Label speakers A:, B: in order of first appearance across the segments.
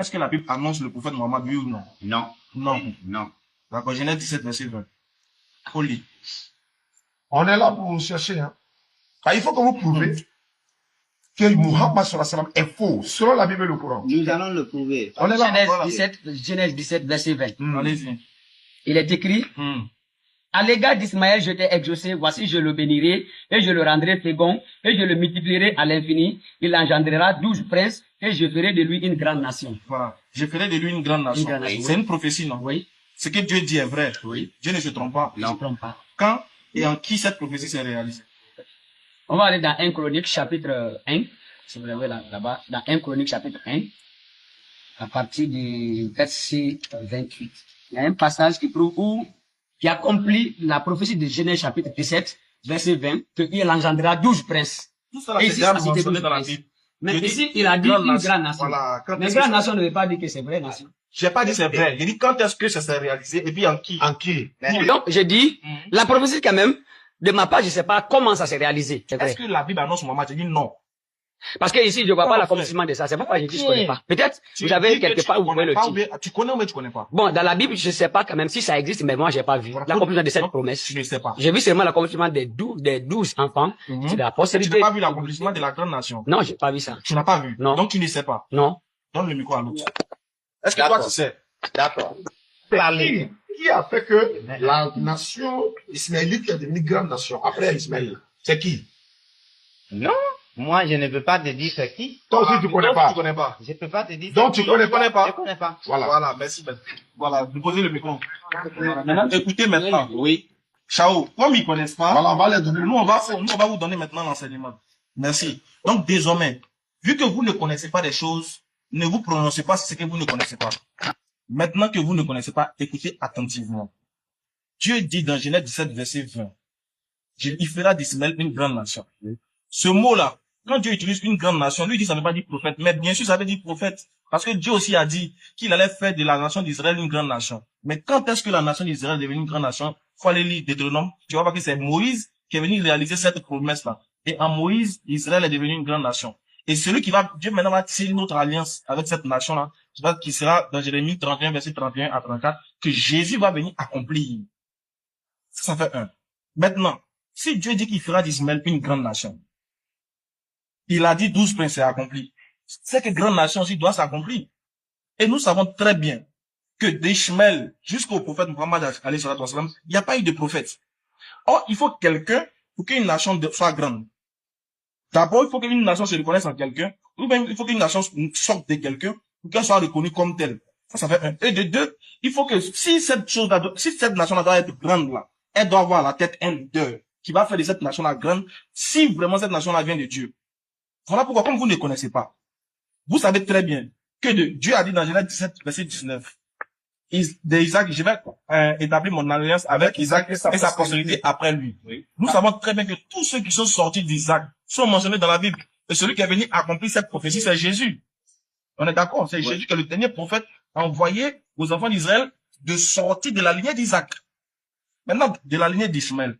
A: Est-ce que la Bible annonce le prophète Mohammed, oui ou non?
B: Non.
A: Non.
B: Non.
A: D'accord, Genèse 17, verset 20. Faut lire.
C: On est là pour chercher. Hein. Il faut que vous prouvez que Muhammad est faux, selon la Bible et le Coran.
B: Nous allons le prouver.
C: On est là.
D: Genèse 17, verset 20.
A: Allez-y.
D: Il est écrit, à l'égard d'Ismaël, je t'ai exaucé, voici je le bénirai, et je le rendrai fécond, et je le multiplierai à l'infini. Il engendrera 12 princes, et je ferai de lui une grande nation.
A: Voilà. Je ferai de lui une grande nation. C'est une prophétie, non?
D: Oui.
A: Ce que Dieu dit est vrai.
D: Oui.
A: Dieu ne se trompe pas.
D: Il ne se trompe pas.
A: Quand et en qui cette prophétie s'est réalisée?
D: On va aller dans 1 Chronique, chapitre 1. Si vous l'avez là-bas, dans 1 Chronique, chapitre 1, à partir du verset 28. Il y a un passage qui prouve qui accomplit la prophétie de Genèse, chapitre 17, verset 20, qu'il engendrera 12 princes.
A: Tout ça, c'est déjà mentionné dans la Bible.
D: Mais ici, il a dit une grande nation.
A: Voilà.
D: Mais grande nation ne veut pas dire que c'est vrai nation.
A: J'ai pas dit c'est vrai. J'ai dit quand est-ce que ça s'est réalisé et puis en qui?
C: En qui?
D: Donc, j'ai dit, la prophétie quand même, de ma part, je sais pas comment ça s'est réalisé.
A: Est-ce que la Bible annonce Mohammed? J'ai dit non.
D: Parce que ici, je vois pas l'accomplissement de ça. C'est pourquoi je dis je connais pas. Peut-être, vous avez quelque part où vous pouvez le dire.
A: Tu connais ou mais tu connais pas?
D: Bon, dans la Bible, je sais pas quand même si ça existe, mais moi, j'ai pas vu l'accomplissement de cette promesse.
A: Je ne sais pas.
D: J'ai vu seulement l'accomplissement des 12 enfants. C'est de la
A: Tu
D: postérité.
A: n'as pas vu l'accomplissement de la grande nation?
D: Non, j'ai pas vu ça.
A: Tu n'as pas vu?
D: Non.
A: Donc tu ne sais pas.
D: Non.
A: Donne le micro à l'autre. Est-ce que toi tu sais?
B: D'accord.
C: Qui a fait que la nation ismaélite est devenue grande nation après Ismaël? C'est qui?
B: Non. Moi, je ne peux pas te dire c'est qui.
C: Toi aussi, tu connais pas.
A: Tu connais pas.
B: Je peux pas te dire.
C: Donc, tu connais pas.
B: Je connais pas.
C: Voilà.
A: Voilà, merci. Voilà, vous posez le micro. Maintenant, écoutez maintenant. Oui. Chao, comme ils connaissent pas,
C: Voilà, on va les donner.
A: nous on va vous donner maintenant l'enseignement. Merci. Donc désormais, vu que vous ne connaissez pas des choses, ne vous prononcez pas sur ce que vous ne connaissez pas. Maintenant que vous ne connaissez pas, écoutez attentivement. Dieu dit dans Genèse 17, verset 20, il fera d'Ismaël une grande nation. Ce mot-là, quand Dieu utilise une grande nation, lui dit ça ne veut pas dire prophète, mais bien sûr ça veut dire prophète. Parce que Dieu aussi a dit qu'il allait faire de la nation d'Israël une grande nation. Mais quand est-ce que la nation d'Israël est devenue une grande nation? Faut aller lire Deutéronome. Tu vas voir que c'est Moïse qui est venu réaliser cette promesse-là. Et en Moïse, Israël est devenu une grande nation. Et celui qui va, Dieu maintenant va tisser une autre alliance avec cette nation-là, qui sera dans Jérémie 31, verset 31 à 34, que Jésus va venir accomplir. Ça fait un. Maintenant, si Dieu dit qu'il fera d'Ismaël une grande nation, il a dit 12 princes, c'est accompli. C'est que grande nation aussi doit s'accomplir. Et nous savons très bien que d'Ishmaël jusqu'au prophète Mohammed, il n'y a pas eu de prophète. Or, il faut quelqu'un pour qu'une nation soit grande. D'abord, il faut qu'une nation se reconnaisse en quelqu'un, ou bien il faut qu'une nation sorte de quelqu'un pour qu'elle soit reconnue comme telle. Ça fait un. Et de deux, il faut que si cette nation-là doit être grande là, elle doit avoir à la tête un leader qui va faire de cette nation-là grande, si vraiment cette nation-là vient de Dieu. Voilà pourquoi, comme vous ne connaissez pas, vous savez très bien que Dieu a dit dans Genèse 17, verset 19, d'Isaac, je vais établir mon alliance avec Isaac et sa postérité après lui. Oui. Nous savons très bien que tous ceux qui sont sortis d'Isaac sont mentionnés dans la Bible. Et celui qui est venu accomplir cette prophétie, c'est Jésus. On est d'accord? C'est Jésus qui est le dernier prophète envoyé aux enfants d'Israël de sortir de la lignée d'Isaac. Maintenant, de la lignée d'Ismaël.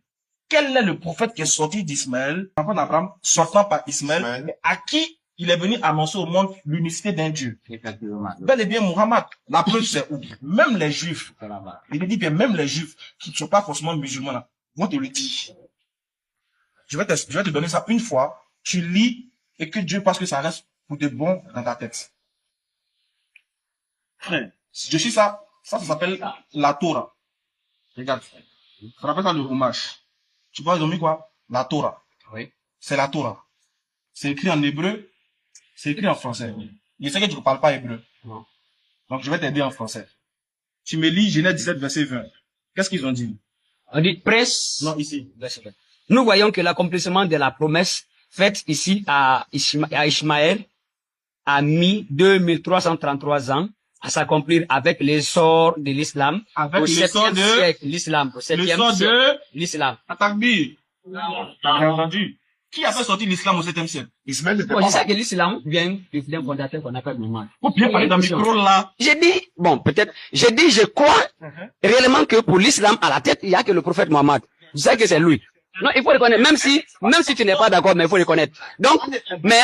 A: Quel est le prophète qui est sorti d'Ismaël, l'enfant d'Abraham, sortant par Ismaël, à qui il est venu annoncer au monde l'unicité d'un Dieu? Bel et bien, Muhammad, la preuve c'est où? Même les Juifs, il dit bien, même les Juifs, qui ne sont pas forcément musulmans, là, vont te le dire. Je vais te donner ça une fois, tu lis, et que Dieu pense que ça reste pour de bon dans ta tête. Frère, je suis ça s'appelle la Torah. Regarde, ça s'appelle ça le Chumash. Tu vois, ils ont mis quoi? La Torah. Oui. C'est la Torah. C'est écrit en hébreu, c'est écrit en français. Je sais que tu ne parles pas hébreu. Non. Donc, je vais t'aider en français. Tu me lis Genèse 17, verset 20. Qu'est-ce qu'ils ont dit?
D: On dit presse.
A: Non, ici.
D: Nous voyons que l'accomplissement de la promesse faite ici à Ishmaël a mis 2333 ans à s'accomplir avec l'essor de l'islam.
A: Avec
D: au
A: l'essor de
D: siècle, l'islam. Au 7e siècle, l'islam.
A: Atakbir. T'as entendu? Qui a fait sortir l'islam au 7e siècle?
C: Ismaël était
D: Bon, je
C: pas
D: sais que l'islam vient d'un fondateur qu'on appelle Mohammed.
A: Faut bien parler dans le micro là.
D: J'ai dit, bon, peut-être, je crois réellement que pour l'islam, à la tête, il y a que le prophète Mohammed. Je sais que c'est lui. Non, il faut reconnaître, même si tu n'es pas d'accord, mais il faut reconnaître. Donc, mais,